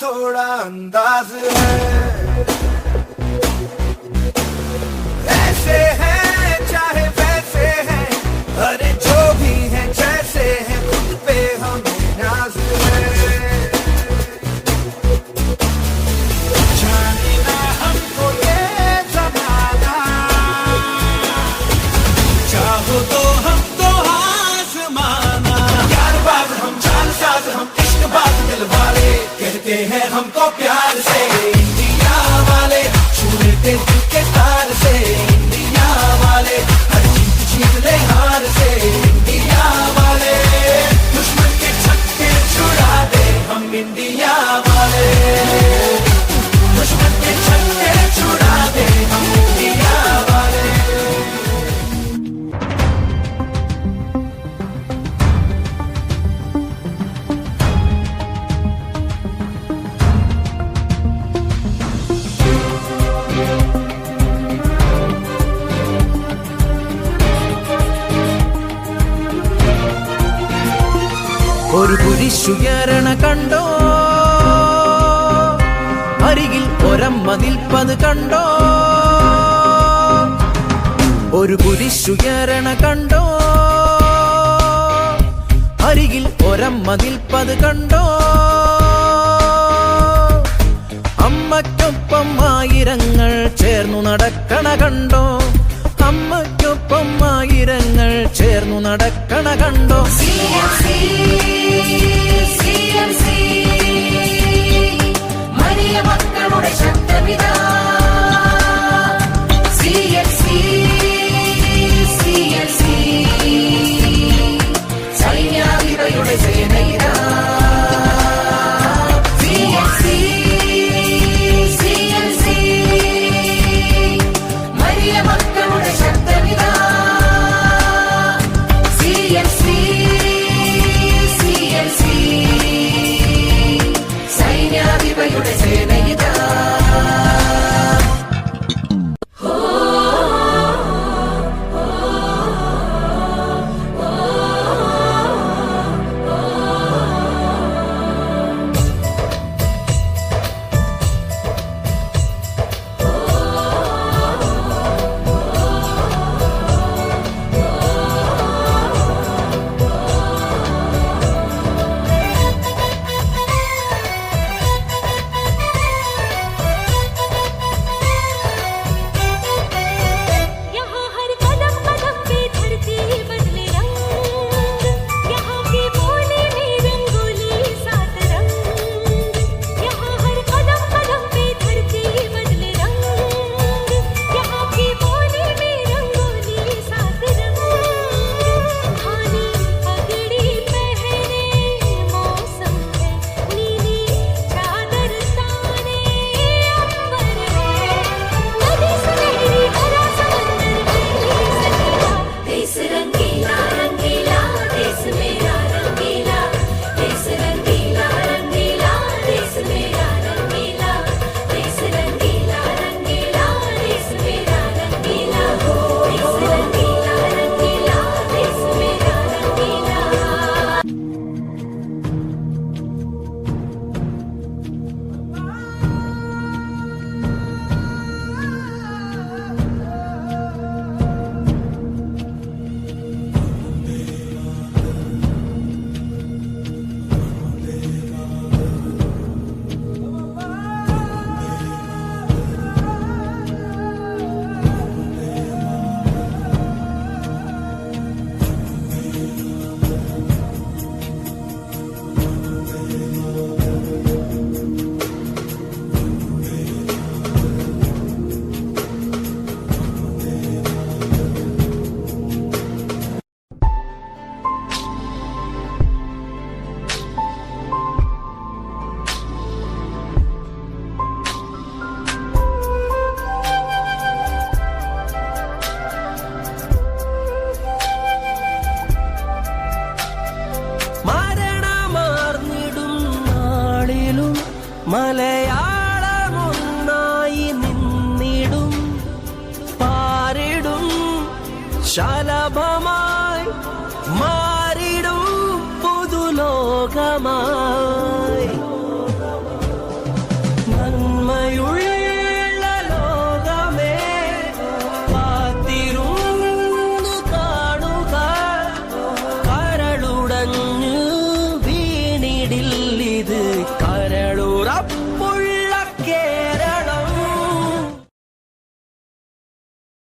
थोड़ा अंदाज है, ऐसे हैं चाहे वैसे हैं, अरे जो भी हैं जैसे हैं, खुद पे हमें नाज है। जाने ना हमको ये जमाना, चाहो तो हमको आज़माना। यार बाज हम चाल साज हम इश्क बाज दिल वाले, कहते हैं हमको प्यार से इंडिया वाले, छू लेते दिल के तार से इंडिया वाले, हर जीत जीत ले हार से इंडिया वाले, दुश्मन के छक्के छुड़ा दे हम इंडिया वाले, दुश्मन के छक्के छुड़ा दे हम इंडिया वाले। ഒരു കുരിശുയരണ കണ്ടോ, അരികിൽ ഒരമ്മ നിൽപ്പത് കണ്ടോ, ഒരു കുരിശുയരണ കണ്ടോ, അരികിൽ ഒരമ്മ നിൽപ്പത് കണ്ടോ, അമ്മയ്ക്കൊപ്പം ആയിരങ്ങൾ ചേർന്നു നടക്കണ കണ്ടോ, അമ്മയ്ക്കൊപ്പം ആയിരങ്ങൾ ചേർന്നു നടക്കണ കണ്ടോ. മരിയ മക്കളുടെ ശബ്ദമിതാ, സൈന്യാധിപയുടെ സേനയിതാ, മരിയ മക്കളുടെ ശബ്ദമിതാ, സൈന്യാധിപയുടെ സേനയിതാ. മലയാളമൊന്നായി നിന്നിടും, പാരിടും, ശലഭമായി മാറിടും, പുതുലോകമായി